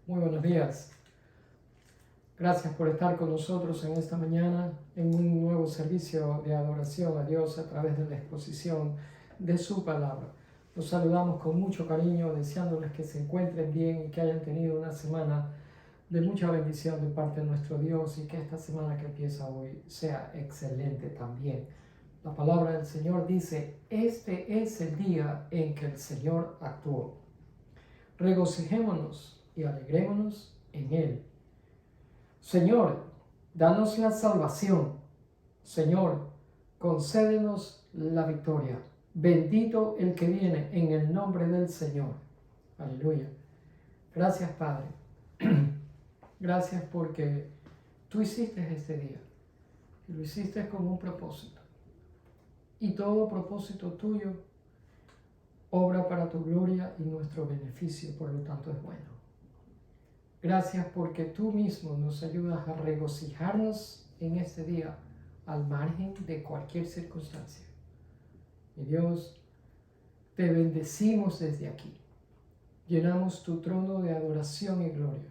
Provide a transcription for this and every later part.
Muy buenos días. Gracias por estar con nosotros en esta mañana en un nuevo servicio de adoración a Dios a través de la exposición de su palabra. Los saludamos con mucho cariño, deseándoles que se encuentren bien y que hayan tenido una semana de mucha bendición de parte de nuestro Dios y que esta semana que empieza hoy sea excelente también. La palabra del Señor dice: este es el día en que el Señor actuó. Regocijémonos y alegrémonos en Él. Señor, danos la salvación. Señor, concédenos la victoria. Bendito el que viene en el nombre del Señor. Aleluya. Gracias, Padre. Gracias porque tú hiciste este día. Y lo hiciste con un propósito. Y todo propósito tuyo obra para tu gloria y nuestro beneficio, por lo tanto es bueno. Gracias porque tú mismo nos ayudas a regocijarnos en este día al margen de cualquier circunstancia. Mi Dios, te bendecimos desde aquí. Llenamos tu trono de adoración y gloria,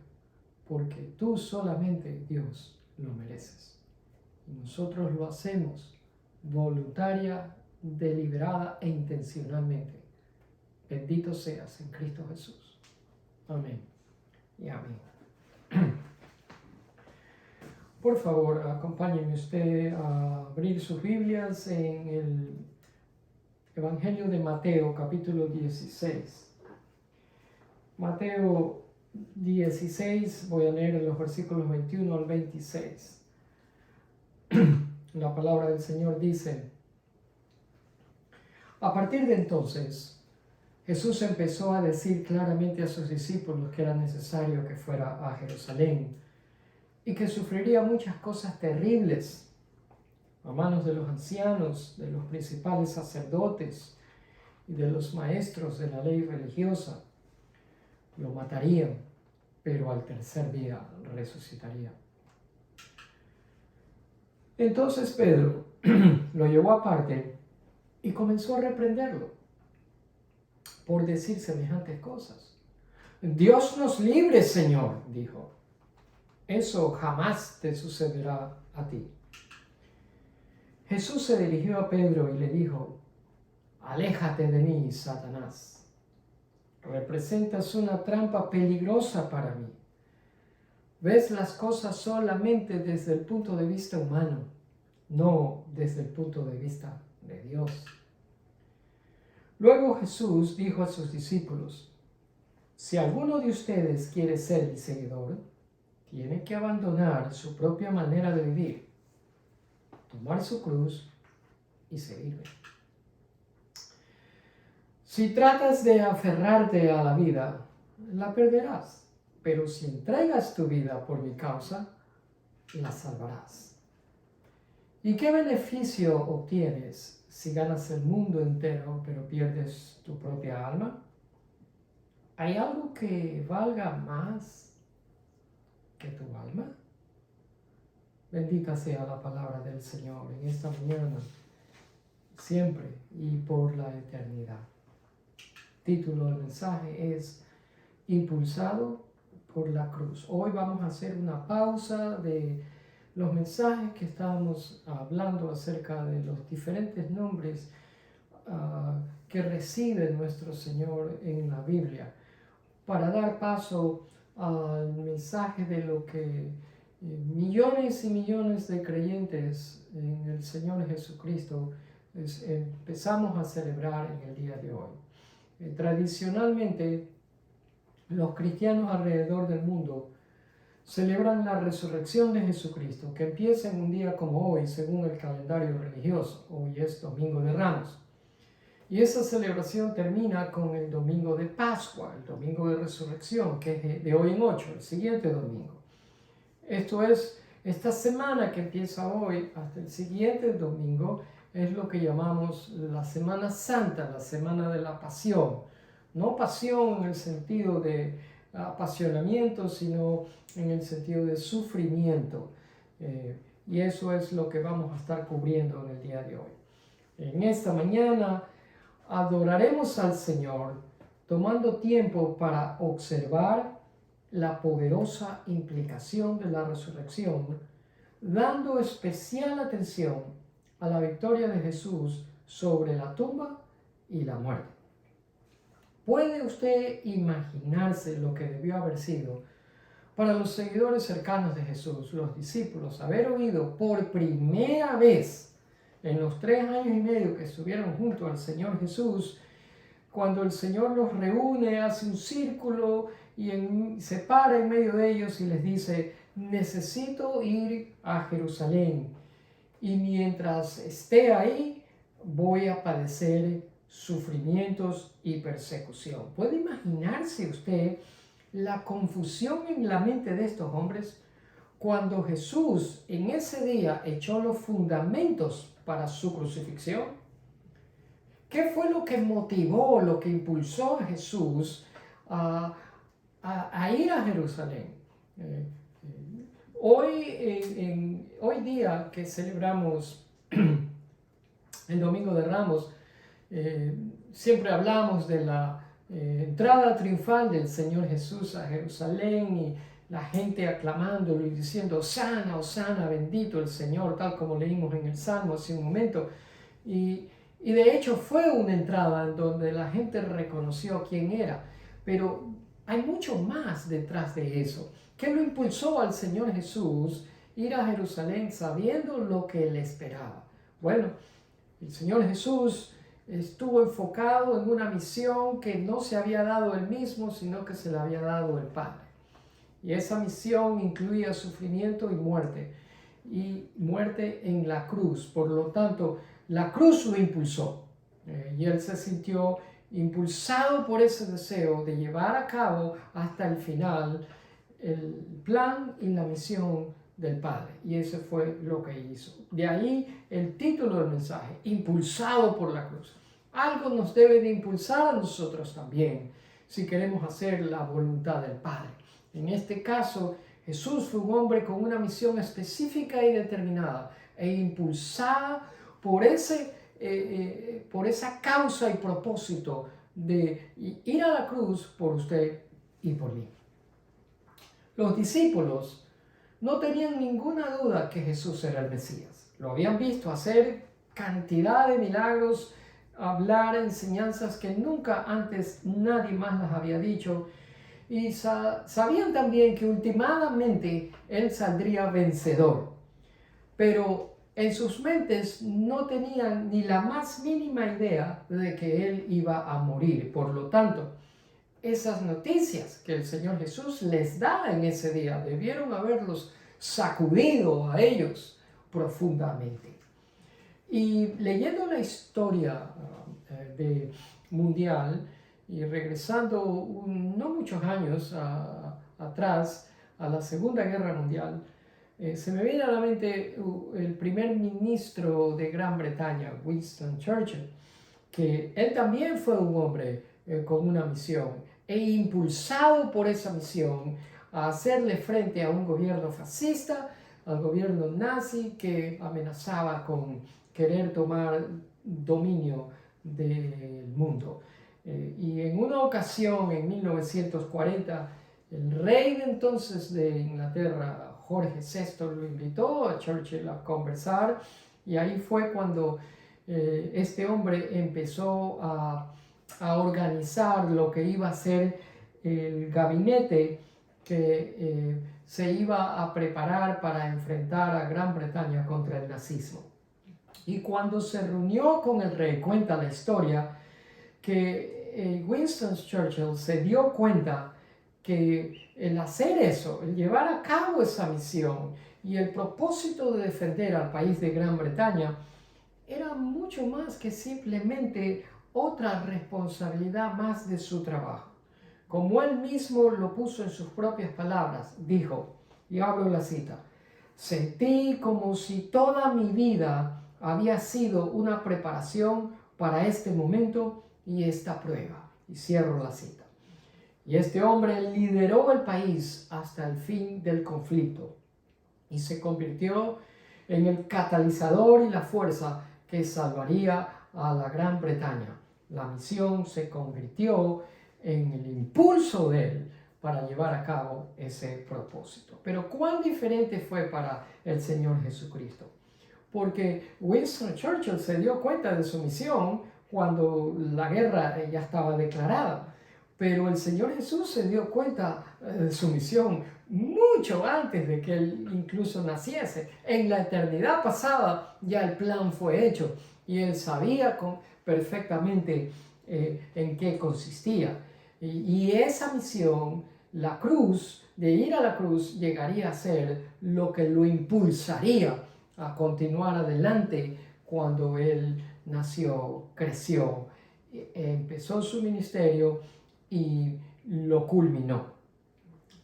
porque tú solamente, Dios, lo mereces. Y nosotros lo hacemos voluntaria, deliberada e intencionalmente. Bendito seas en Cristo Jesús. Amén y amén. Por favor, acompáñenme usted a abrir sus Biblias en el Evangelio de Mateo, capítulo 16. Mateo 16, voy a leer en los versículos 21 al 26. La palabra del Señor dice: a partir de entonces, Jesús empezó a decir claramente a sus discípulos que era necesario que fuera a Jerusalén y que sufriría muchas cosas terribles a manos de los ancianos, de los principales sacerdotes y de los maestros de la ley religiosa. Lo matarían, pero al tercer día resucitaría. Entonces Pedro lo llevó aparte y comenzó a reprenderlo por decir semejantes cosas. Dios nos libre, Señor, dijo. Eso jamás te sucederá a ti. Jesús se dirigió a Pedro y le dijo: aléjate de mí, Satanás. Representas una trampa peligrosa para mí. Ves las cosas solamente desde el punto de vista humano, no desde el punto de vista de Dios. Luego Jesús dijo a sus discípulos: si alguno de ustedes quiere ser mi seguidor, tiene que abandonar su propia manera de vivir, tomar su cruz y seguirme. Si tratas de aferrarte a la vida, la perderás, pero si entregas tu vida por mi causa, la salvarás. ¿Y qué beneficio obtienes si ganas el mundo entero, pero pierdes tu propia alma? ¿Hay algo que valga más que tu alma? Bendita sea la palabra del Señor en esta mañana, siempre y por la eternidad. Título del mensaje es Impulsado por la cruz. Hoy vamos a hacer una pausa de los mensajes que estábamos hablando acerca de los diferentes nombres que recibe nuestro Señor en la Biblia, para dar paso al mensaje de lo que millones y millones de creyentes en el Señor Jesucristo empezamos a celebrar en el día de hoy. Tradicionalmente, los cristianos alrededor del mundo celebran la resurrección de Jesucristo, que empieza en un día como hoy, según el calendario religioso. Hoy es Domingo de Ramos. Y esa celebración termina con el domingo de Pascua, el domingo de resurrección, que es de hoy en 8, el siguiente domingo. Esto es, esta semana que empieza hoy hasta el siguiente domingo, es lo que llamamos la Semana Santa, la Semana de la Pasión. No pasión en el sentido de apasionamiento, sino en el sentido de sufrimiento. Y eso es lo que vamos a estar cubriendo en el día de hoy. En esta mañana adoraremos al Señor tomando tiempo para observar la poderosa implicación de la resurrección, dando especial atención a la victoria de Jesús sobre la tumba y la muerte. ¿Puede usted imaginarse lo que debió haber sido para los seguidores cercanos de Jesús, los discípulos, haber oído por primera vez en los 3 años y medio que estuvieron junto al Señor Jesús, cuando el Señor los reúne, hace un círculo y se para en medio de ellos y les dice: necesito ir a Jerusalén, y mientras esté ahí voy a padecer sufrimientos y persecución? ¿Puede imaginarse usted la confusión en la mente de estos hombres cuando Jesús en ese día echó los fundamentos para su crucifixión? ¿Qué fue lo que motivó, lo que impulsó a Jesús a ir a Jerusalén? Hoy día que celebramos el Domingo de Ramos, siempre hablamos de la entrada triunfal del Señor Jesús a Jerusalén y la gente aclamándolo y diciendo: Hosana, Hosana, bendito el Señor, tal como leímos en el Salmo hace un momento. Y de hecho fue una entrada en donde la gente reconoció quién era, pero hay mucho más detrás de eso. ¿Qué lo impulsó al Señor Jesús ir a Jerusalén sabiendo lo que le esperaba? Bueno, el Señor Jesús estuvo enfocado en una misión que no se había dado él mismo, sino que se le había dado el Padre. Y esa misión incluía sufrimiento y muerte en la cruz. Por lo tanto, la cruz lo impulsó. Y él se sintió impulsado por ese deseo de llevar a cabo hasta el final el plan y la misión del Padre. Y eso fue lo que hizo. De ahí el título del mensaje: impulsado por la cruz. Algo nos debe de impulsar a nosotros también si queremos hacer la voluntad del Padre. En este caso, Jesús fue un hombre con una misión específica y determinada e impulsada por esa causa y propósito de ir a la cruz por usted y por mí. Los discípulos no tenían ninguna duda que Jesús era el Mesías. Lo habían visto hacer cantidad de milagros, hablar enseñanzas que nunca antes nadie más las había dicho, y sabían también que últimamente él saldría vencedor. Pero en sus mentes no tenían ni la más mínima idea de que él iba a morir. Por lo tanto, esas noticias que el Señor Jesús les da en ese día debieron haberlos sacudido a ellos profundamente. Y leyendo la historia mundial y regresando no muchos años atrás a la Segunda Guerra Mundial, se me viene a la mente el primer ministro de Gran Bretaña, Winston Churchill, que él también fue un hombre con una misión e impulsado por esa misión a hacerle frente a un gobierno fascista, al gobierno nazi que amenazaba con querer tomar dominio del mundo. Y en una ocasión, en 1940, el rey de entonces de Inglaterra, Jorge VI, lo invitó a Churchill a conversar, y ahí fue cuando este hombre empezó a organizar lo que iba a ser el gabinete que se iba a preparar para enfrentar a Gran Bretaña contra el nazismo. Y cuando se reunió con el rey, cuenta la historia, que Winston Churchill se dio cuenta que el hacer eso, el llevar a cabo esa misión y el propósito de defender al país de Gran Bretaña, era mucho más que simplemente otra responsabilidad más de su trabajo. Como él mismo lo puso en sus propias palabras, dijo, y abro la cita: sentí como si toda mi vida había sido una preparación para este momento y esta prueba. Y cierro la cita. Y este hombre lideró el país hasta el fin del conflicto y se convirtió en el catalizador y la fuerza que salvaría a la Gran Bretaña. La misión se convirtió en el impulso de él para llevar a cabo ese propósito. Pero ¿cuán diferente fue para el Señor Jesucristo? Porque Winston Churchill se dio cuenta de su misión cuando la guerra ya estaba declarada. Pero el Señor Jesús se dio cuenta de su misión mucho antes de que Él incluso naciese. En la eternidad pasada ya el plan fue hecho y Él sabía perfectamente en qué consistía. Y esa misión, la cruz, de ir a la cruz, llegaría a ser lo que lo impulsaría a continuar adelante cuando Él nació, creció, empezó su ministerio y lo culminó.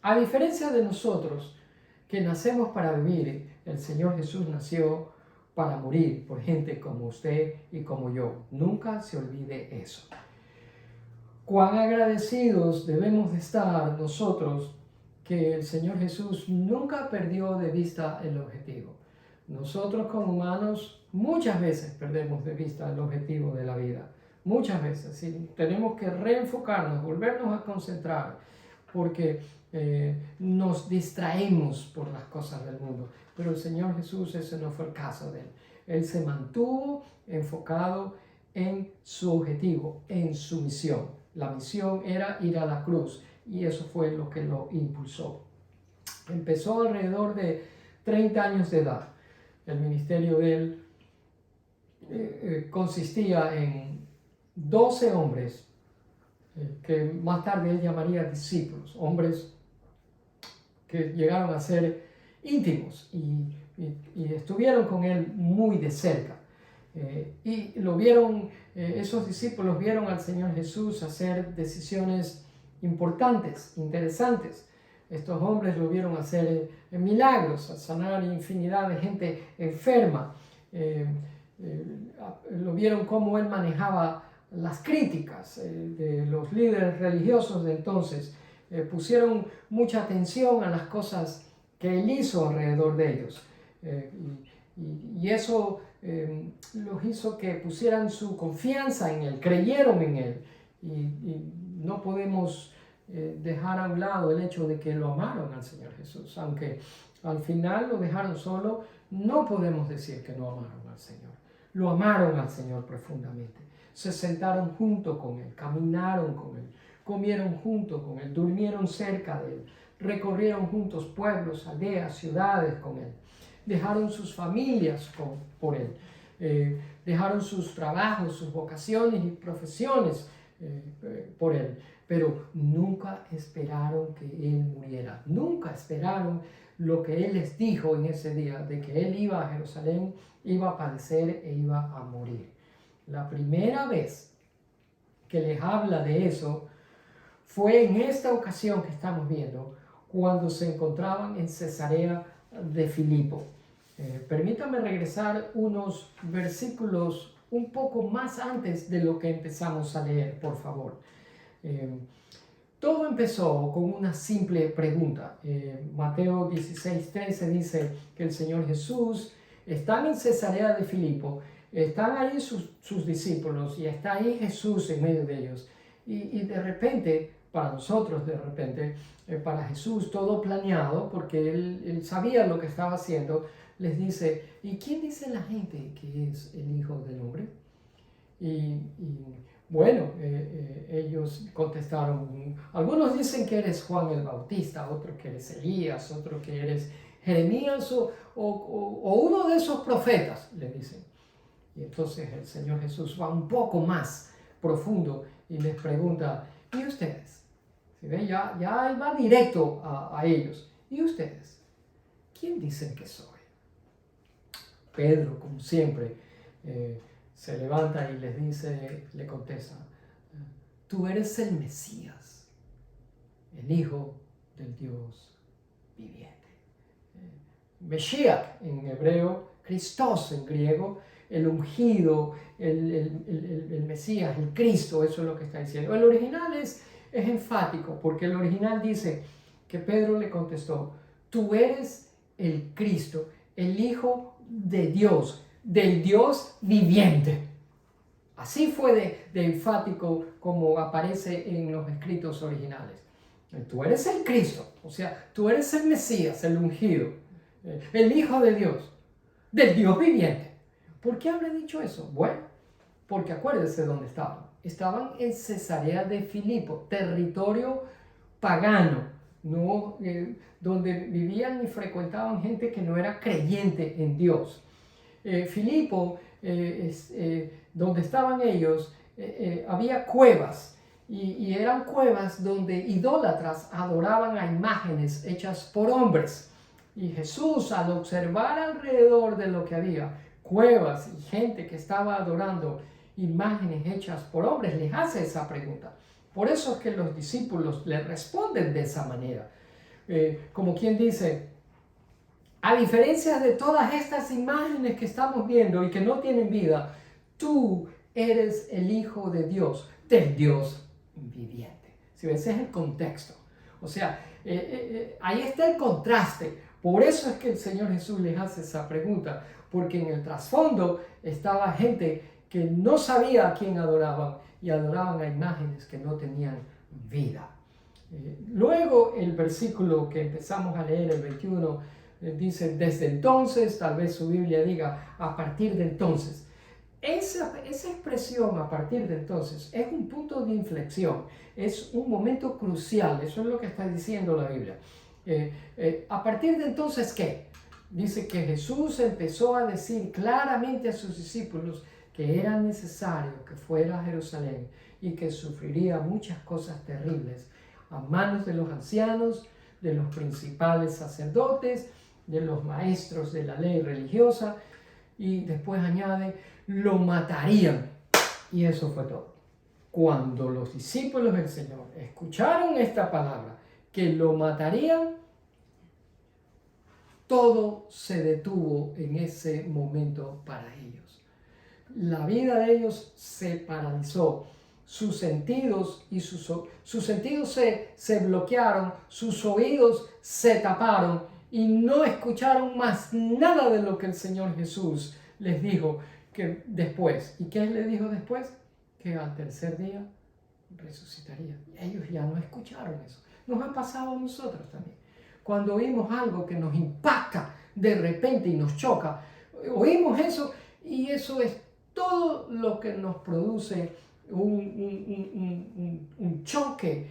A diferencia de nosotros, que nacemos para vivir, el Señor Jesús nació para morir por gente como usted y como yo. Nunca se olvide eso. Cuán agradecidos debemos de estar nosotros que el Señor Jesús nunca perdió de vista el objetivo. Nosotros como humanos muchas veces perdemos de vista el objetivo de la vida. Muchas veces, y tenemos que reenfocarnos, volvernos a concentrar, porque nos distraemos por las cosas del mundo. Pero el Señor Jesús, ese no fue el caso de Él. Él se mantuvo enfocado en su objetivo, en su misión. La misión era ir a la cruz y eso fue lo que lo impulsó. Empezó alrededor de 30 años de edad. El ministerio de Él consistía en 12 hombres que más tarde Él llamaría discípulos, hombres que llegaron a ser íntimos y estuvieron con Él muy de cerca. Y lo vieron, esos discípulos vieron al Señor Jesús hacer decisiones importantes, interesantes. Estos hombres lo vieron hacer milagros, sanar infinidad de gente enferma. Lo vieron cómo Él manejaba las críticas de los líderes religiosos de entonces. Pusieron mucha atención a las cosas que Él hizo alrededor de ellos. Y eso los hizo que pusieran su confianza en Él, creyeron en Él. Y no podemos dejar a un lado el hecho de que lo amaron al Señor Jesús. Aunque al final lo dejaron solo, no podemos decir que no amaron al Señor. Lo amaron al Señor profundamente. Se sentaron junto con Él, caminaron con Él, comieron junto con Él, durmieron cerca de Él, recorrieron juntos pueblos, aldeas, ciudades con Él. Dejaron sus familias por Él, dejaron sus trabajos, sus vocaciones y profesiones por Él, pero nunca esperaron que Él muriera, nunca esperaron lo que Él les dijo en ese día, de que Él iba a Jerusalén, iba a padecer e iba a morir. La primera vez que les habla de eso fue en esta ocasión que estamos viendo, cuando se encontraban en Cesarea de Filipo. Permítame regresar unos versículos un poco más antes de lo que empezamos a leer, por favor. Todo empezó con una simple pregunta. Mateo 16:13 dice que el Señor Jesús está en Cesarea de Filipo, están ahí sus discípulos y está ahí Jesús en medio de ellos. Y de repente, para nosotros de repente, para Jesús todo planeado, porque él sabía lo que estaba haciendo, les dice, ¿y quién dice la gente que es el Hijo del Hombre? Bueno, ellos contestaron, algunos dicen que eres Juan el Bautista, otros que eres Elías, otros que eres Jeremías o uno de esos profetas, le dicen. Y entonces el Señor Jesús va un poco más profundo y les pregunta, ¿y ustedes? ¿Sí ven? Ya va directo a ellos. ¿Y ustedes? ¿Quién dicen que soy? Pedro, como siempre, se levanta y les dice, le contesta, tú eres el Mesías, el Hijo del Dios viviente. Mesías en hebreo, Christos en griego, el ungido, el Mesías, el Cristo, eso es lo que está diciendo. El original es enfático, porque el original dice que Pedro le contestó, tú eres el Cristo, el Hijo de Dios, del Dios viviente. Así fue de enfático como aparece en los escritos originales. Tú eres el Cristo, o sea, tú eres el Mesías, el ungido, el Hijo de Dios, del Dios viviente. ¿Por qué habré dicho eso? Bueno, porque acuérdese dónde estaban. Estaban en Cesarea de Filipo, territorio pagano, no, donde vivían y frecuentaban gente que no era creyente en Dios. Filipo, donde estaban ellos, había cuevas y eran cuevas donde idólatras adoraban a imágenes hechas por hombres. Y Jesús, al observar alrededor de lo que había, cuevas y gente que estaba adorando imágenes hechas por hombres, les hace esa pregunta. Por eso es que los discípulos le responden de esa manera. Como quien dice, a diferencia de todas estas imágenes que estamos viendo y que no tienen vida, tú eres el Hijo de Dios, del Dios viviente. Si ese es el contexto. O sea, ahí está el contraste. Por eso es que el Señor Jesús les hace esa pregunta, porque en el trasfondo estaba gente que no sabía a quién adoraban y adoraban a imágenes que no tenían vida. Luego el versículo que empezamos a leer, el 21, dice, desde entonces, tal vez su Biblia diga, a partir de entonces. Esa expresión, a partir de entonces, es un punto de inflexión, es un momento crucial, eso es lo que está diciendo la Biblia. A partir de entonces, ¿qué? Dice que Jesús empezó a decir claramente a sus discípulos que era necesario que fuera a Jerusalén y que sufriría muchas cosas terribles a manos de los ancianos, de los principales sacerdotes, de los maestros de la ley religiosa, y después añade, lo matarían. Y eso fue todo. Cuando los discípulos del Señor escucharon esta palabra, que lo matarían, todo se detuvo en ese momento para ellos. La vida de ellos se paralizó. Sus sentidos se bloquearon, sus oídos se taparon y no escucharon más nada de lo que el Señor Jesús les dijo que después. ¿Y qué le dijo después? Que al tercer día resucitaría. Ellos ya no escucharon eso. Nos ha pasado a nosotros también. Cuando oímos algo que nos impacta de repente y nos choca, oímos eso y eso es todo lo que nos produce un choque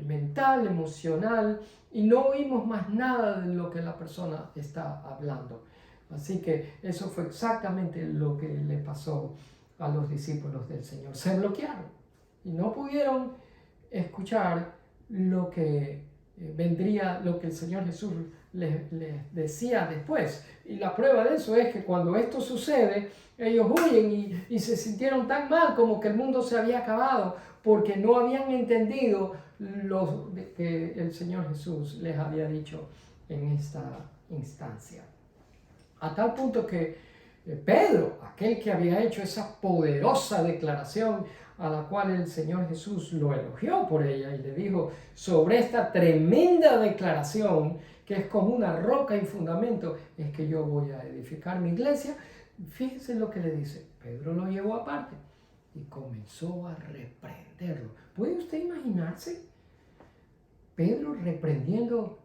mental, emocional, y no oímos más nada de lo que la persona está hablando. Así que eso fue exactamente lo que le pasó a los discípulos del Señor. Se bloquearon y no pudieron escuchar lo que vendría, lo que el Señor Jesús les decía después. Y la prueba de eso es que cuando esto sucede, ellos huyen y se sintieron tan mal como que el mundo se había acabado porque no habían entendido lo que el Señor Jesús les había dicho en esta instancia. A tal punto que Pedro, aquel que había hecho esa poderosa declaración a la cual el Señor Jesús lo elogió por ella y le dijo sobre esta tremenda declaración que es como una roca y fundamento, es que yo voy a edificar mi iglesia. Fíjense lo que le dice. Pedro lo llevó aparte y comenzó a reprenderlo. ¿Puede usted imaginarse Pedro reprendiendo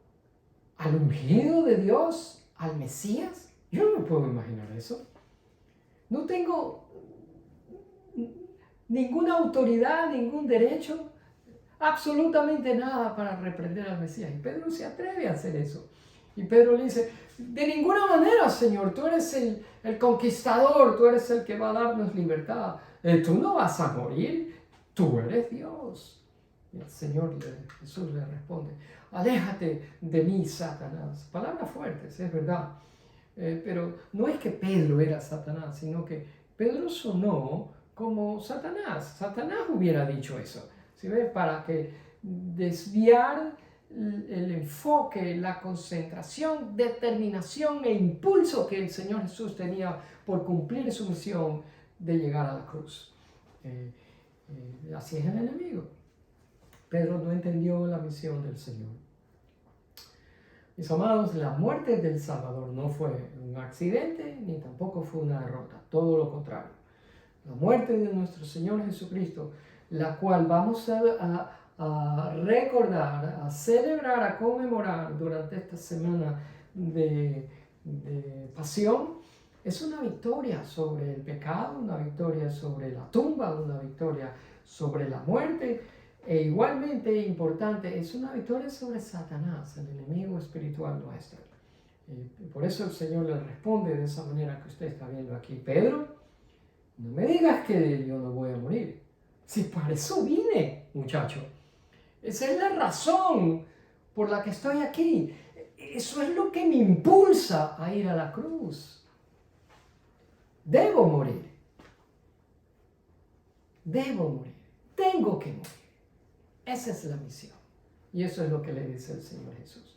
al ungido de Dios, al Mesías? Yo no puedo imaginar eso. No tengo ninguna autoridad, ningún derecho, absolutamente nada para reprender al Mesías. Y Pedro se atreve a hacer eso. Y Pedro le dice, de ninguna manera, Señor, tú eres el conquistador, tú eres el que va a darnos libertad. Tú no vas a morir, tú eres Dios. Y el Señor Jesús le responde, aléjate de mí, Satanás. Palabras fuertes, es verdad. Pero no es que Pedro era Satanás, sino que Pedro sonó como Satanás. Satanás hubiera dicho eso, ¿sí ve? Para que desviar el enfoque, la concentración, determinación e impulso que el Señor Jesús tenía por cumplir su misión de llegar a la cruz. Así es el enemigo. Pedro no entendió la misión del Señor. Mis amados, la muerte del Salvador no fue un accidente ni tampoco fue una derrota, todo lo contrario. La muerte de nuestro Señor Jesucristo, la cual vamos a a recordar, a celebrar, a conmemorar durante esta semana de pasión, es una victoria sobre el pecado, una victoria sobre la tumba, una victoria sobre la muerte, e igualmente importante, es una victoria sobre Satanás, el enemigo espiritual nuestro. Por eso el Señor le responde de esa manera que usted está viendo aquí: Pedro, no me digas que yo no voy a morir. Si para eso vine, muchacho. Esa es la razón por la que estoy aquí. Eso es lo que me impulsa a ir a la cruz. Debo morir. Debo morir. Tengo que morir. Esa es la misión. Y eso es lo que le dice el Señor Jesús.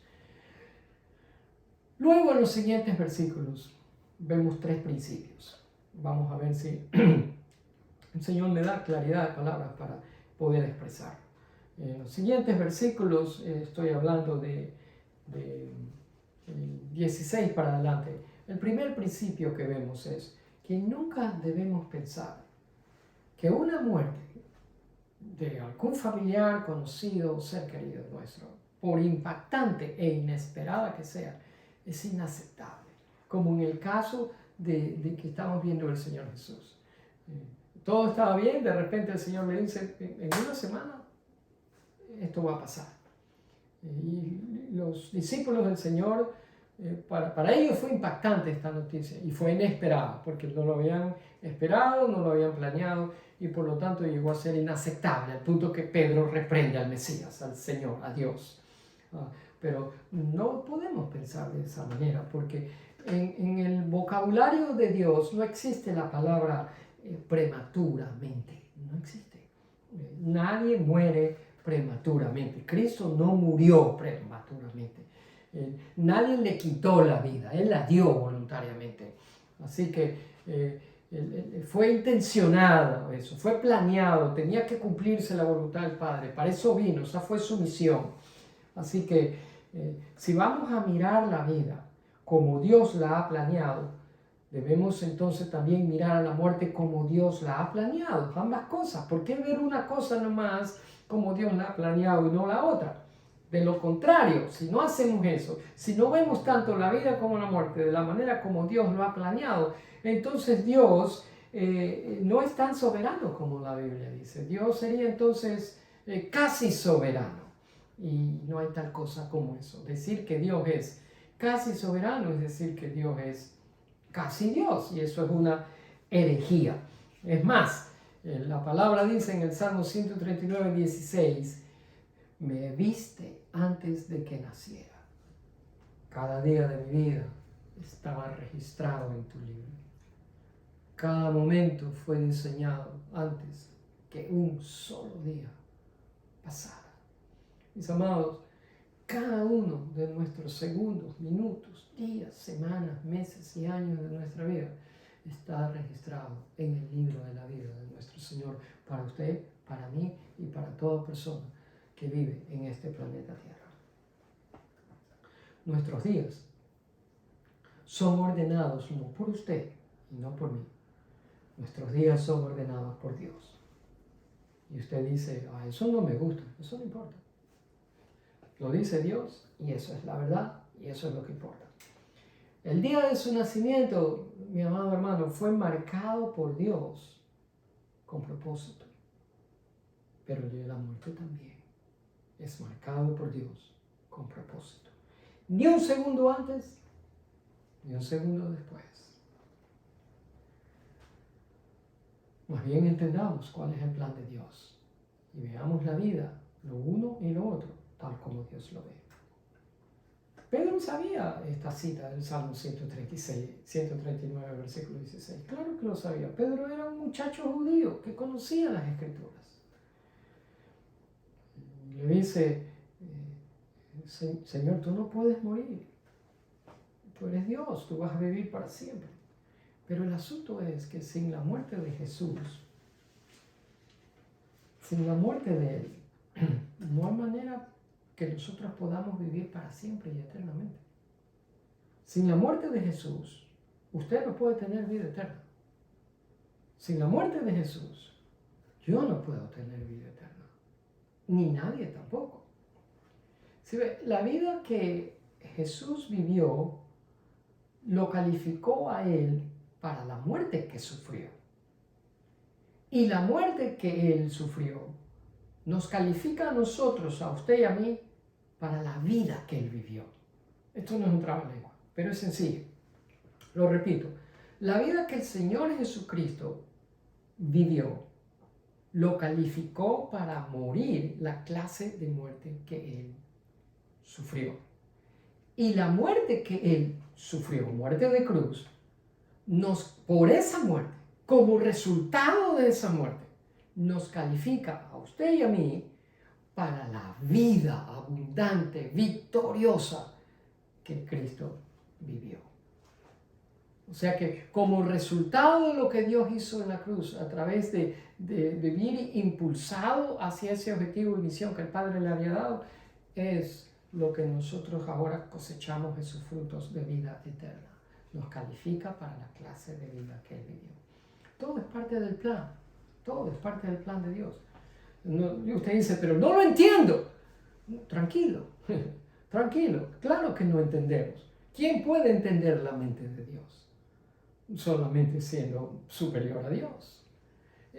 Luego, en los siguientes versículos, vemos 3 principios. Vamos a ver si el Señor me da claridad de palabras para poder expresar. En los siguientes versículos estoy hablando de 16 para adelante. El primer principio que vemos es que nunca debemos pensar que una muerte de algún familiar, conocido o ser querido nuestro, por impactante e inesperada que sea, es inaceptable, como en el caso de que estamos viendo el Señor Jesús. Todo estaba bien, de repente el Señor le dice: en una semana esto va a pasar. Y los discípulos del Señor, para ellos fue impactante esta noticia y fue inesperada, porque no lo habían esperado, no lo habían planeado, y por lo tanto llegó a ser inaceptable, al punto que Pedro reprende al Mesías, al Señor, a Dios. Pero no podemos pensar de esa manera, porque en el vocabulario de Dios no existe la palabra prematuramente, no existe. Nadie muere prematuramente. Cristo no murió prematuramente. Nadie le quitó la vida, Él la dio voluntariamente. Así que fue intencionado eso, fue planeado, tenía que cumplirse la voluntad del Padre, para eso vino, esa fue su misión. Así que si vamos a mirar la vida como Dios la ha planeado, debemos entonces también mirar a la muerte como Dios la ha planeado, ambas cosas. ¿Por qué ver una cosa nomás como Dios la ha planeado y no la otra? De lo contrario, si no hacemos eso, si no vemos tanto la vida como la muerte de la manera como Dios lo ha planeado, entonces Dios no es tan soberano como la Biblia dice. Dios sería entonces casi soberano. Y no hay tal cosa como eso. Decir que Dios es casi soberano es decir que Dios es casi Dios, y eso es una herejía. Es más, la palabra dice en el Salmo 139, 16: me viste antes de que naciera. Cada día de mi vida estaba registrado en tu libro. Cada momento fue diseñado antes que un solo día pasara. Mis amados, cada uno de nuestros segundos, minutos, días, semanas, meses y años de nuestra vida está registrado en el libro de la vida de nuestro Señor, para usted, para mí y para toda persona que vive en este planeta Tierra. Nuestros días son ordenados no por usted y no por mí. Nuestros días son ordenados por Dios. Y usted dice: eso no me gusta, eso no importa. Lo dice Dios y eso es la verdad y eso es lo que importa. El día de su nacimiento, mi amado hermano, fue marcado por Dios con propósito. Pero el día de la muerte también es marcado por Dios con propósito. Ni un segundo antes, ni un segundo después. Más bien entendamos cuál es el plan de Dios y veamos la vida, lo uno y lo otro, tal como Dios lo ve. Pedro sabía esta cita del Salmo 139, versículo 16. Claro que lo sabía. Pedro era un muchacho judío que conocía las Escrituras. Le dice: Señor, tú no puedes morir. Tú eres Dios, tú vas a vivir para siempre. Pero el asunto es que sin la muerte de Jesús, sin la muerte de Él, no hay manera que nosotros podamos vivir para siempre y eternamente. Sin la muerte de Jesús, usted no puede tener vida eterna. Sin la muerte de Jesús, yo no puedo tener vida eterna. ni nadie tampoco. ¿Sí ve? La vida que Jesús vivió lo calificó a él para la muerte que sufrió. Y la muerte que él sufrió nos califica a nosotros, a usted y a mí, para la vida que él vivió. Esto no es un trabalengua, pero es sencillo. Lo repito, la vida que el Señor Jesucristo vivió lo calificó para morir la clase de muerte que él sufrió. Y la muerte que él sufrió, muerte de cruz, por esa muerte, como resultado de esa muerte, nos califica a usted y a mí para la vida abundante, victoriosa que Cristo vivió. O sea que como resultado de lo que Dios hizo en la cruz, a través de vivir impulsado hacia ese objetivo y misión que el Padre le había dado, es lo que nosotros ahora cosechamos de sus frutos de vida eterna. Nos califica para la clase de vida que Él vivió. Todo es parte del plan. Todo es parte del plan de Dios. Y usted dice, pero no lo entiendo. Tranquilo, tranquilo. Claro que no entendemos. ¿Quién puede entender la mente de Dios? Solamente siendo superior a Dios.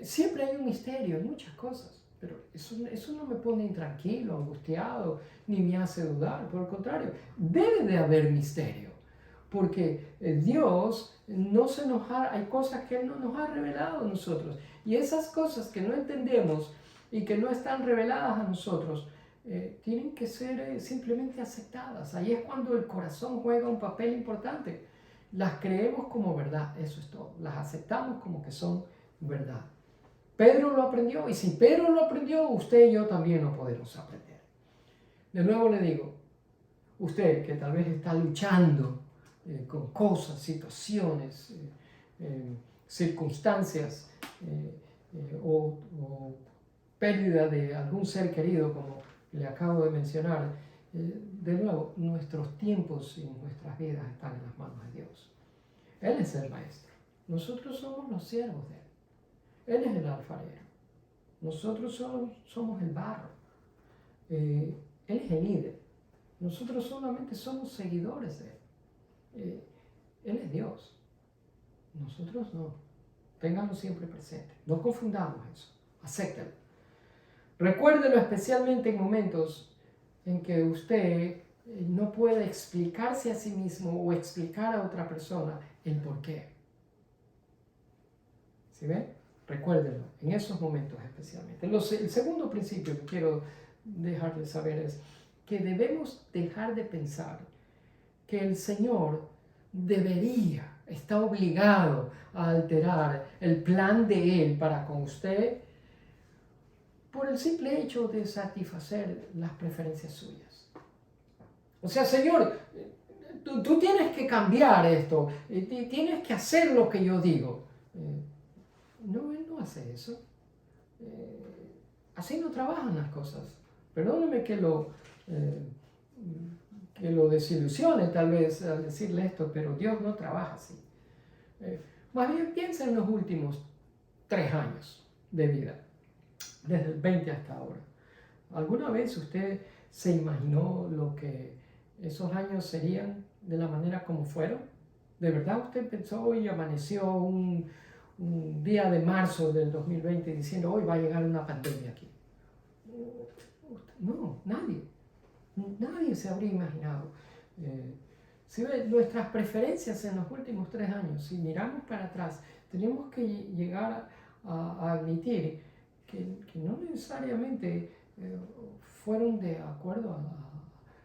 Siempre hay un misterio en muchas cosas, pero eso no me pone intranquilo, angustiado, ni me hace dudar. Por el contrario, debe de haber misterio, porque Dios hay cosas que Él no nos ha revelado a nosotros, y esas cosas que no entendemos y que no están reveladas a nosotros, tienen que ser simplemente aceptadas. Ahí es cuando el corazón juega un papel importante. Las creemos como verdad, eso es todo. Las aceptamos como que son verdad. Pedro lo aprendió, y si Pedro lo aprendió, usted y yo también lo podemos aprender. De nuevo le digo, usted que tal vez está luchando con cosas, situaciones, circunstancias o pérdida de algún ser querido, como le acabo de mencionar, de nuevo, nuestros tiempos y nuestras vidas están en las manos de Dios. Él es el maestro. Nosotros somos los siervos de Él. Él es el alfarero. Nosotros somos el barro. Él es el líder. Nosotros solamente somos seguidores de Él. Él es Dios. Nosotros no. Ténganlo siempre presente. No confundamos eso. Acéptelo. Recuérdelo especialmente en momentos en que usted no puede explicarse a sí mismo o explicar a otra persona el por qué. ¿Sí ven? Recuérdenlo, en esos momentos especialmente. El segundo principio que quiero dejarles saber es que debemos dejar de pensar que el Señor está obligado a alterar el plan de Él para con usted por el simple hecho de satisfacer las preferencias suyas. O sea, Señor, tú tienes que cambiar esto, tienes que hacer lo que yo digo. No, Él no hace eso. Así no trabajan las cosas. Perdóneme que lo desilusione tal vez al decirle esto, pero Dios no trabaja así. Más bien piensa en los últimos 3 años de vida, desde el 20 hasta ahora. ¿Alguna vez usted se imaginó lo que esos años serían de la manera como fueron? ¿De verdad usted pensó y amaneció un día de marzo del 2020 diciendo hoy va a llegar una pandemia aquí? No, nadie se habría imaginado. Si ve, nuestras preferencias en los últimos 3 años, si miramos para atrás, tenemos que llegar a admitir que no necesariamente fueron de acuerdo a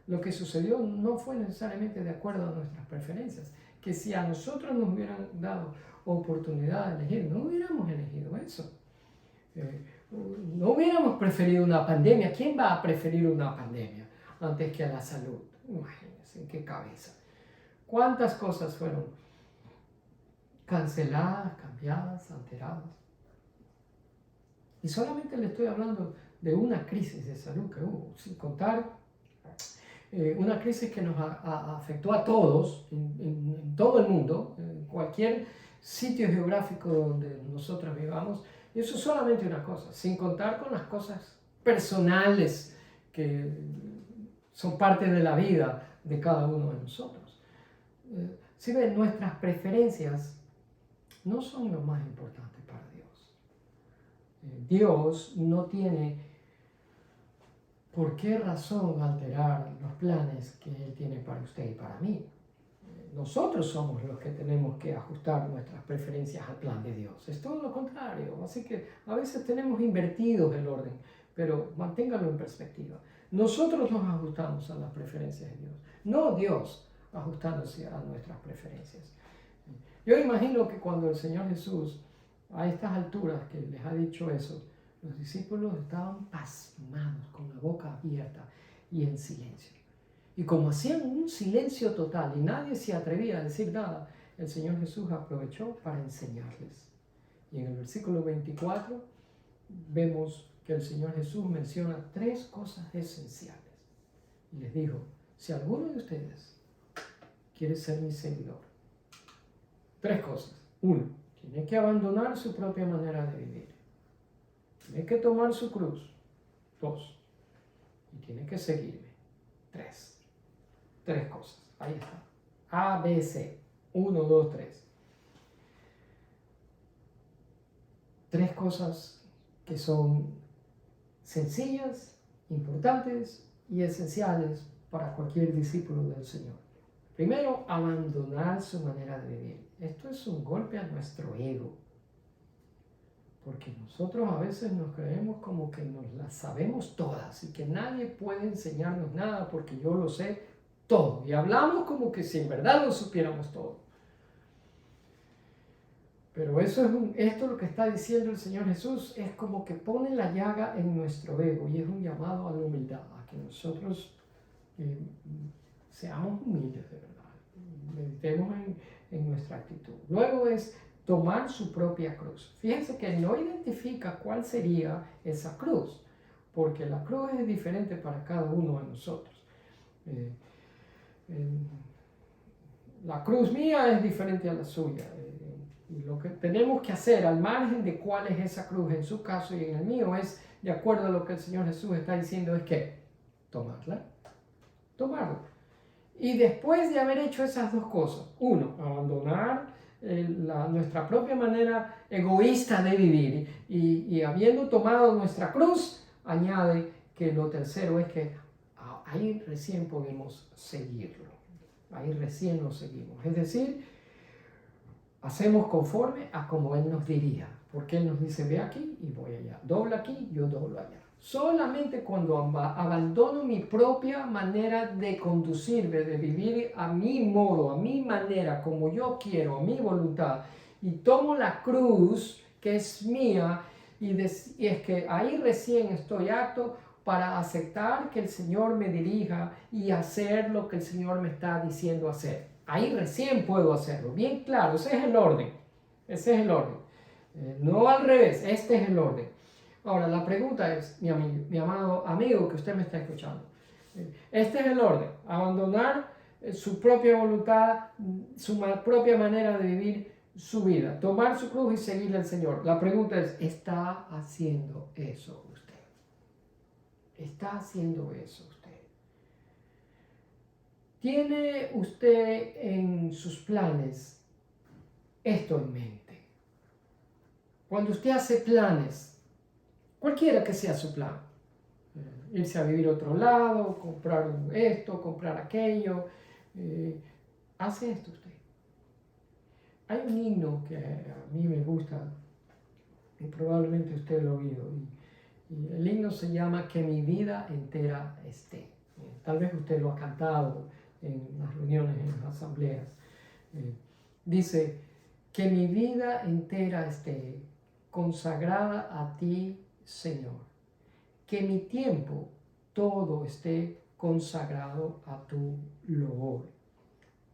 lo que sucedió, no fue necesariamente de acuerdo a nuestras preferencias, que si a nosotros nos hubieran dado oportunidad de elegir, no hubiéramos elegido eso. No hubiéramos preferido una pandemia. ¿Quién va a preferir una pandemia antes que a la salud? Imagínense en qué cabeza. ¿Cuántas cosas fueron canceladas, cambiadas, alteradas? Y solamente le estoy hablando de una crisis de salud que hubo, sin contar una crisis que nos afectó a todos, en todo el mundo, en cualquier sitio geográfico donde nosotros vivamos. Y eso es solamente una cosa, sin contar con las cosas personales que son parte de la vida de cada uno de nosotros. Si ven, nuestras preferencias no son lo más importante para Dios. Dios no tiene por qué razón alterar los planes que Él tiene para usted y para mí. Nosotros somos los que tenemos que ajustar nuestras preferencias al plan de Dios. Es todo lo contrario. Así que a veces tenemos invertido el orden, pero manténgalo en perspectiva. Nosotros nos ajustamos a las preferencias de Dios, no Dios ajustándose a nuestras preferencias. Yo imagino que cuando el Señor Jesús, a estas alturas que les ha dicho eso, los discípulos estaban pasmados, con la boca abierta y en silencio. Y como hacían un silencio total y nadie se atrevía a decir nada, el Señor Jesús aprovechó para enseñarles. Y en el versículo 24 vemos que el Señor Jesús menciona 3 cosas esenciales. Y les dijo, si alguno de ustedes quiere ser mi seguidor, 3 cosas. 1, tiene que abandonar su propia manera de vivir. Tiene que tomar su cruz. 2, y tiene que seguirme. 3 cosas. Ahí está. A, B, C. 1, 2, 3. 3 cosas que son sencillas, importantes y esenciales para cualquier discípulo del Señor. Primero, abandonar su manera de vivir. Esto es un golpe a nuestro ego. Porque nosotros a veces nos creemos como que nos las sabemos todas y que nadie puede enseñarnos nada porque yo lo sé todo. Y hablamos como que si en verdad lo supiéramos todo. Pero esto es lo que está diciendo el Señor Jesús, es como que pone la llaga en nuestro ego y es un llamado a la humildad, a que nosotros seamos humildes de verdad, meditemos en nuestra actitud. Luego es tomar su propia cruz. Fíjense que no identifica cuál sería esa cruz, porque la cruz es diferente para cada uno de nosotros. La cruz mía es diferente a la suya. Y lo que tenemos que hacer al margen de cuál es esa cruz en su caso y en el mío es, de acuerdo a lo que el Señor Jesús está diciendo, es que tomarla. Y después de haber hecho esas 2 cosas, 1, abandonar nuestra propia manera egoísta de vivir y habiendo tomado nuestra cruz, añade que lo tercero es que ahí recién podemos seguirlo. Ahí recién lo seguimos. Es decir, hacemos conforme a como Él nos diría. Porque Él nos dice, ve aquí y voy allá. Dobla aquí, yo doblo allá. Solamente cuando abandono mi propia manera de conducirme, de vivir a mi modo, a mi manera, como yo quiero, a mi voluntad, y tomo la cruz que es mía, y es que ahí recién estoy apto para aceptar que el Señor me dirija y hacer lo que el Señor me está diciendo hacer. Ahí recién puedo hacerlo. Bien claro, ese es el orden. Ese es el orden. No al revés, este es el orden. Ahora, la pregunta es, mi amado amigo que usted me está escuchando, este es el orden, abandonar su propia voluntad, su propia manera de vivir su vida, tomar su cruz y seguirle al Señor. La pregunta es, ¿está haciendo eso usted? ¿Está haciendo eso usted? ¿Tiene usted en sus planes esto en mente? Cuando usted hace planes, cualquiera que sea su plan, irse a vivir a otro lado, comprar esto, comprar aquello, hace esto usted. Hay un himno que a mí me gusta, y probablemente usted lo ha oído, y el himno se llama Que mi vida entera esté. Tal vez usted lo ha cantado en las reuniones, en las asambleas. Dice, que mi vida entera esté consagrada a ti, Señor. Que mi tiempo todo esté consagrado a tu loor.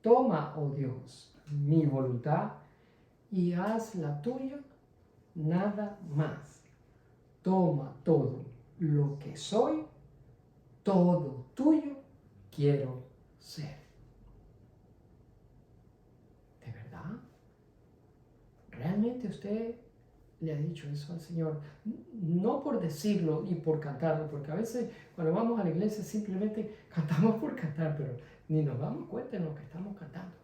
Toma, oh Dios, mi voluntad y haz la tuya, nada más. Toma todo lo que soy, todo tuyo quiero ser. ¿De verdad? ¿Realmente a usted le ha dicho eso al Señor? No por decirlo y por cantarlo, porque a veces cuando vamos a la iglesia simplemente cantamos por cantar, pero ni nos damos cuenta de lo que estamos cantando.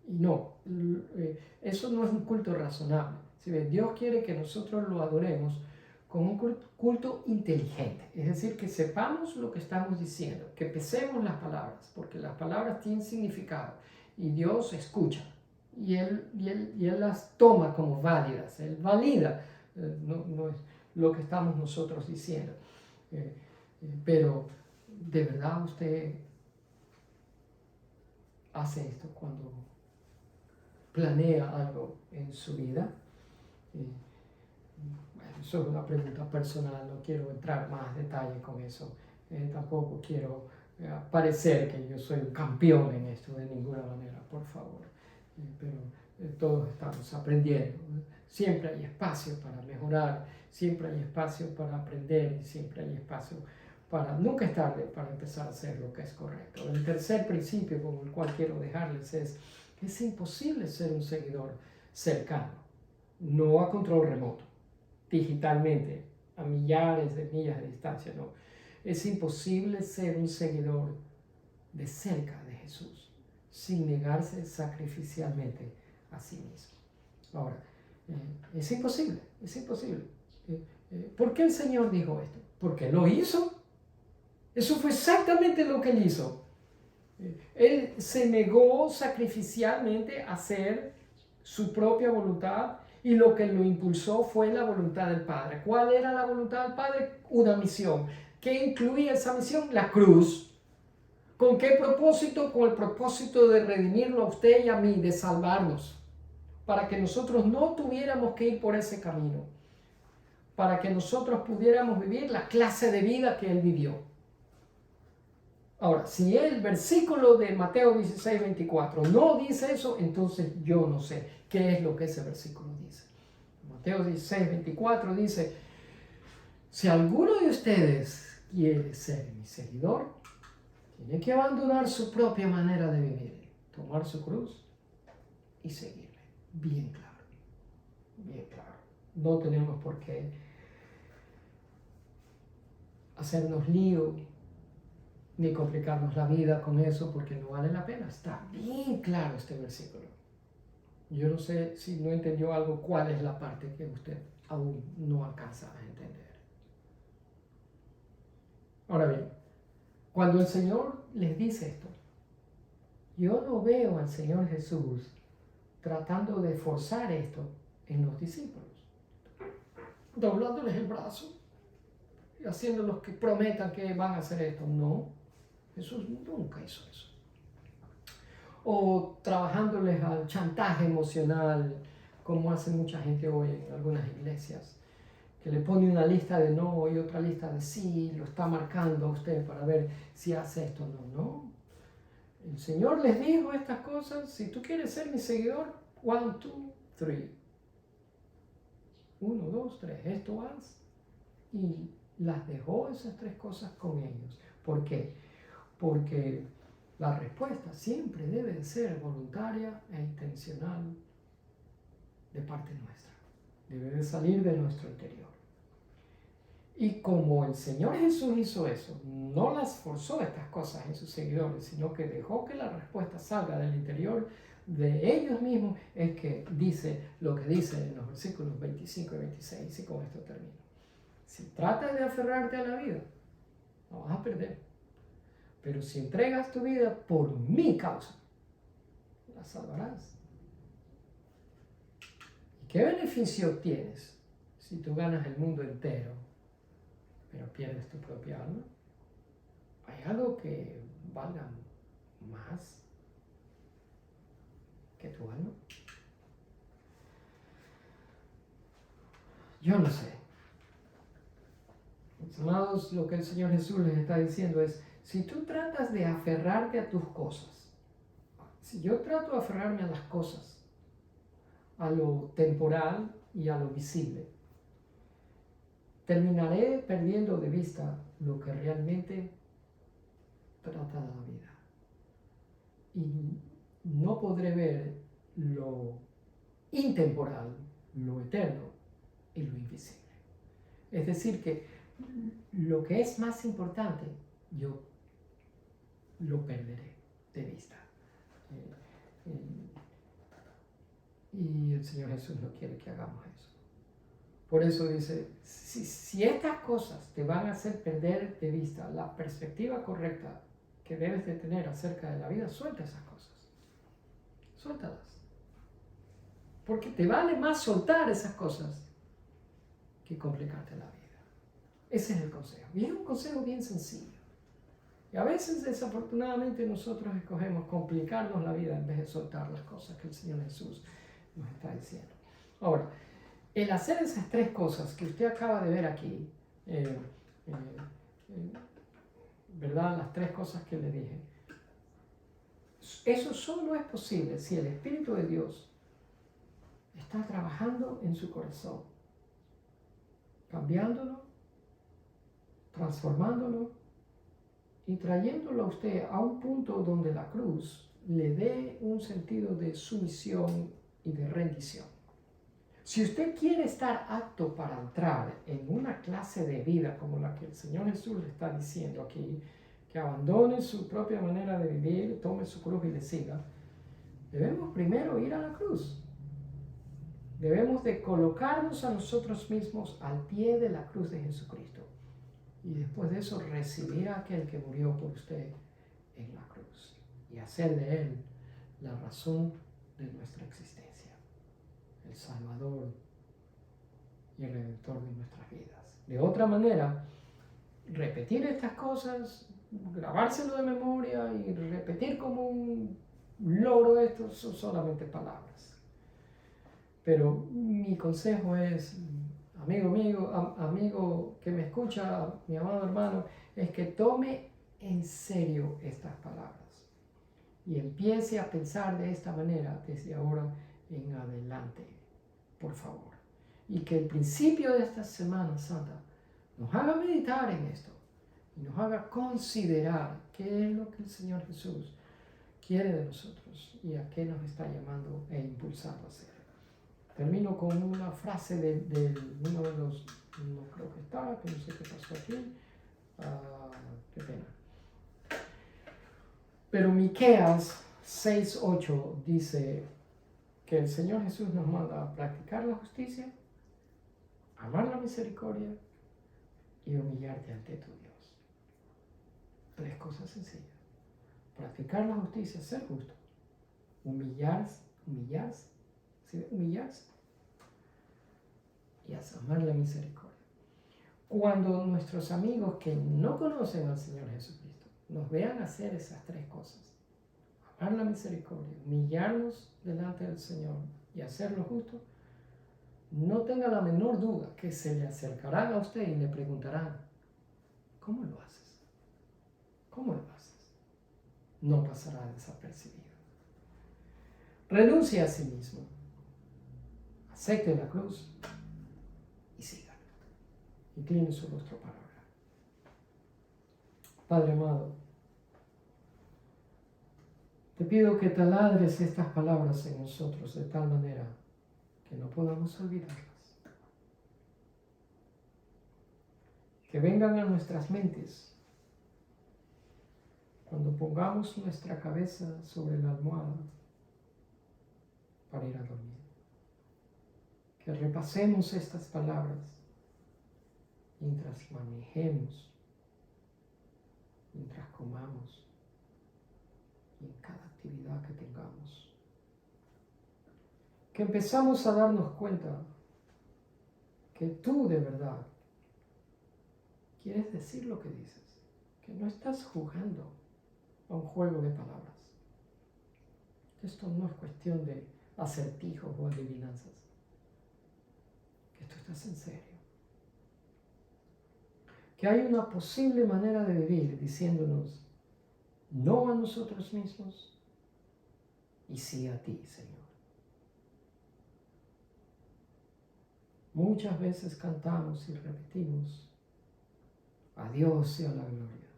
Y no, eso no es un culto razonable. ¿Sí ven? Dios quiere que nosotros lo adoremos con un culto inteligente, es decir, que sepamos lo que estamos diciendo, que pesemos las palabras, porque las palabras tienen significado y Dios escucha y Él las toma como válidas, Él valida, no es lo que estamos nosotros diciendo. Pero de verdad usted hace esto cuando planea algo en su vida. Bueno, eso es una pregunta personal, no quiero entrar más detalle con eso. Tampoco quiero parecer que yo soy un campeón en esto de ninguna manera, por favor. Pero todos estamos aprendiendo. Siempre hay espacio para mejorar, siempre hay espacio para aprender y siempre hay espacio para... Nunca es tarde para empezar a hacer lo que es correcto. El tercer principio con el cual quiero dejarles es que es imposible ser un seguidor cercano, no a control remoto, digitalmente, a millares de millas de distancia, no. Es imposible ser un seguidor de cerca de Jesús sin negarse sacrificialmente a sí mismo. Ahora, es imposible, es imposible. ¿Por qué el Señor dijo esto? Porque lo hizo. Eso fue exactamente lo que Él hizo. Él se negó sacrificialmente a hacer su propia voluntad y lo que lo impulsó fue la voluntad del Padre. ¿Cuál era la voluntad del Padre? Una misión. ¿Qué incluía esa misión? La cruz. ¿Con qué propósito? Con el propósito de redimirlo a usted y a mí, de salvarnos, para que nosotros no tuviéramos que ir por ese camino, para que nosotros pudiéramos vivir la clase de vida que Él vivió. Ahora, si el versículo de Mateo 16, 24 no dice eso, entonces yo no sé qué es lo que ese versículo dice. Mateo 16, 24 dice, si alguno de ustedes quiere ser mi seguidor, tiene que abandonar su propia manera de vivir, tomar su cruz y seguirle. Bien claro, bien claro. No tenemos por qué hacernos lío ni complicarnos la vida con eso porque no vale la pena. Está bien claro este versículo. Yo no sé si no entendió algo, cuál es la parte que usted aún no alcanza a entender. Ahora bien, cuando el Señor les dice esto, yo no veo al Señor Jesús tratando de forzar esto en los discípulos, doblándoles el brazo y haciéndolos que prometan que van a hacer esto. No, Jesús nunca hizo eso. O trabajándoles al chantaje emocional, como hace mucha gente hoy en algunas iglesias, que le pone una lista de no y otra lista de sí, lo está marcando a usted para ver si hace esto o no. No. El Señor les dijo estas cosas: si tú quieres ser mi seguidor, 1, 2, 3. 1, 2, 3, esto haz. Y las dejó esas 3 cosas con ellos. ¿Por qué? Porque la respuesta siempre debe de ser voluntaria e intencional de parte nuestra. Debe de salir de nuestro interior. Y como el Señor Jesús hizo eso, no las forzó estas cosas en sus seguidores, sino que dejó que la respuesta salga del interior de ellos mismos, es que dice lo que dice en los versículos 25 y 26, y con esto termino. Si tratas de aferrarte a la vida, la vas a perder. Pero si entregas tu vida por mi causa, la salvarás. ¿Y qué beneficio tienes si tú ganas el mundo entero, pero pierdes tu propia alma? ¿Hay algo que valga más que tu alma? Yo no sé. Mis amados, lo que el Señor Jesús les está diciendo es: si tú tratas de aferrarte a tus cosas, si yo trato de aferrarme a las cosas, a lo temporal y a lo visible, terminaré perdiendo de vista lo que realmente trata la vida. Y no podré ver lo intemporal, lo eterno, y lo invisible. Es decir, que lo que es más importante, yo lo perderé de vista. Y el Señor Jesús no quiere que hagamos eso. Por eso dice, si estas cosas te van a hacer perder de vista la perspectiva correcta que debes de tener acerca de la vida, suelta esas cosas. Suéltalas. Porque te vale más soltar esas cosas que complicarte la vida. Ese es el consejo. Y es un consejo bien sencillo. Y a veces, desafortunadamente, nosotros escogemos complicarnos la vida en vez de soltar las cosas que el Señor Jesús nos está diciendo. Ahora, el hacer esas tres cosas que usted acaba de ver aquí, ¿verdad? Las tres cosas que le dije, eso solo es posible si el Espíritu de Dios está trabajando en su corazón, cambiándolo, transformándolo y trayéndolo a usted a un punto donde la cruz le dé un sentido de sumisión y de rendición. Si usted quiere estar apto para entrar en una clase de vida como la que el Señor Jesús le está diciendo aquí, que abandone su propia manera de vivir, tome su cruz y le siga, debemos primero ir a la cruz. Debemos de colocarnos a nosotros mismos al pie de la cruz de Jesucristo. Y después de eso recibir a aquel que murió por usted en la cruz y hacer de él la razón de nuestra existencia, el Salvador y el Redentor de nuestras vidas. De otra manera, repetir estas cosas, grabárselo de memoria y repetir como un loro esto son solamente palabras. Pero mi consejo es, amigo que me escucha, mi amado hermano, es que tome en serio estas palabras y empiece a pensar de esta manera desde ahora en adelante, por favor. Y que el principio de esta Semana Santa nos haga meditar en esto y nos haga considerar qué es lo que el Señor Jesús quiere de nosotros y a qué nos está llamando e impulsando a hacer. Termino con una frase de uno de los, no creo que está, que no sé qué pasó aquí, qué pena. Pero Miqueas 6:8 dice que el Señor Jesús nos manda a practicar la justicia, amar la misericordia y humillarte ante tu Dios. Tres cosas sencillas. Practicar la justicia, ser justo, humillarse y amar la misericordia. Cuando nuestros amigos que no conocen al Señor Jesucristo nos vean hacer esas tres cosas, amar la misericordia, humillarnos delante del Señor y hacer lo justo, no tenga la menor duda que se le acercarán a usted y le preguntarán, ¿cómo lo haces? ¿Cómo lo haces? No pasará desapercibido. Renuncie a sí mismo, acepte la cruz y siga. Incline su rostro para orar. Padre amado, te pido que taladres estas palabras en nosotros de tal manera que no podamos olvidarlas. Que vengan a nuestras mentes cuando pongamos nuestra cabeza sobre la almohada para ir a dormir. Que repasemos estas palabras mientras manejemos, mientras comamos y en cada actividad que tengamos. Que empezamos a darnos cuenta que tú de verdad quieres decir lo que dices, que no estás jugando a un juego de palabras. Que esto no es cuestión de acertijos o adivinanzas, que tú estás en serio. Que hay una posible manera de vivir diciéndonos no a nosotros mismos y sí a ti, Señor. Muchas veces cantamos y repetimos, a Dios sea la gloria,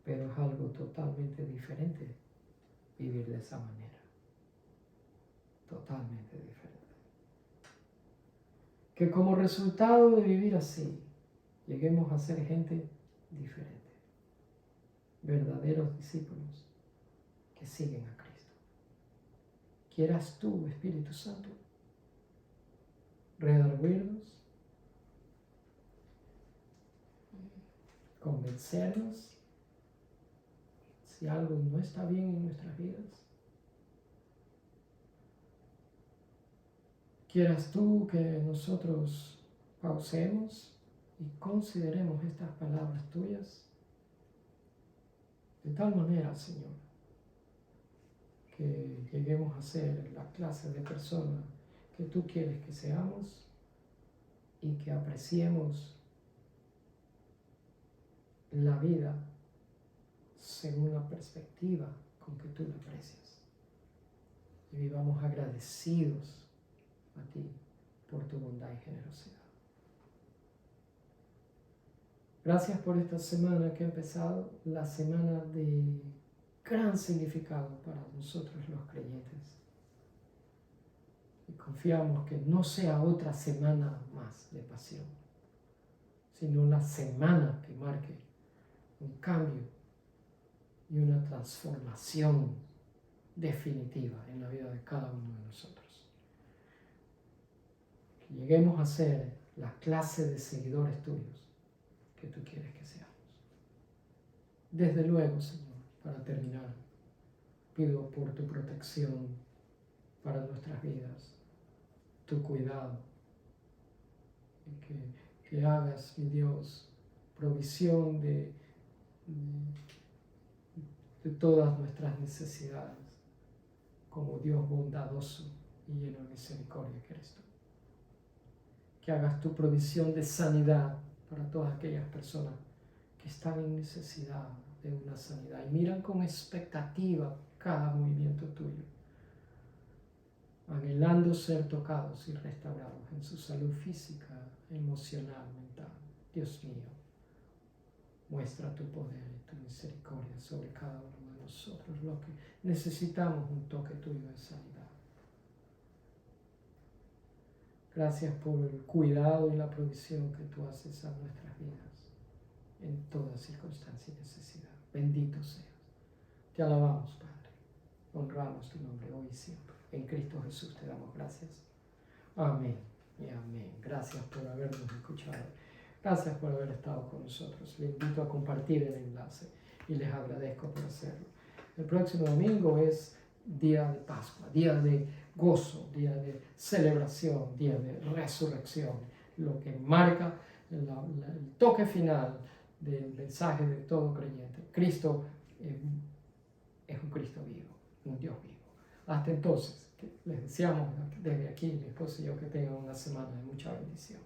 pero es algo totalmente diferente vivir de esa manera, totalmente diferente. que como resultado de vivir así, lleguemos a ser gente diferente, verdaderos discípulos que siguen a Cristo. Quieras tú, Espíritu Santo, redarguirnos, convencernos si algo no está bien en nuestras vidas. Quieras tú que nosotros pausemos y consideremos estas palabras tuyas de tal manera, Señor, que lleguemos a ser la clase de persona que tú quieres que seamos y que apreciemos la vida según la perspectiva con que tú la aprecias. Y vivamos agradecidos a ti por tu bondad y generosidad. Gracias por esta semana que ha empezado, la semana de gran significado para nosotros los creyentes. Y confiamos que no sea otra semana más de pasión, sino la semana que marque un cambio y una transformación definitiva en la vida de cada uno de nosotros. Que lleguemos a ser la clase de seguidores tuyos que tú quieres que seamos. Desde luego, Señor, para terminar, pido por tu protección para nuestras vidas, tu cuidado, y que hagas, mi Dios, provisión de todas nuestras necesidades, como Dios bondadoso y lleno de misericordia que eres tú. Que hagas tu provisión de sanidad para todas aquellas personas que están en necesidad de una sanidad y miran con expectativa cada movimiento tuyo, anhelando ser tocados y restaurados en su salud física, emocional, mental. Dios mío, muestra tu poder y tu misericordia sobre cada uno de nosotros, lo que necesitamos un toque tuyo de sanidad. Gracias por el cuidado y la provisión que tú haces a nuestras vidas en toda circunstancia y necesidad. Bendito seas. Te alabamos, Padre. Honramos tu nombre hoy y siempre. En Cristo Jesús te damos gracias. Amén y amén. Gracias por habernos escuchado. Gracias por haber estado con nosotros. Les invito a compartir el enlace y les agradezco por hacerlo. El próximo domingo es día de Pascua, día de gozo, día de celebración, día de resurrección, lo que marca el toque final del mensaje de todo creyente. Cristo es un Cristo vivo, un Dios vivo. Hasta entonces, les deseamos desde aquí, mi esposo y yo, que tengan una semana de mucha bendición.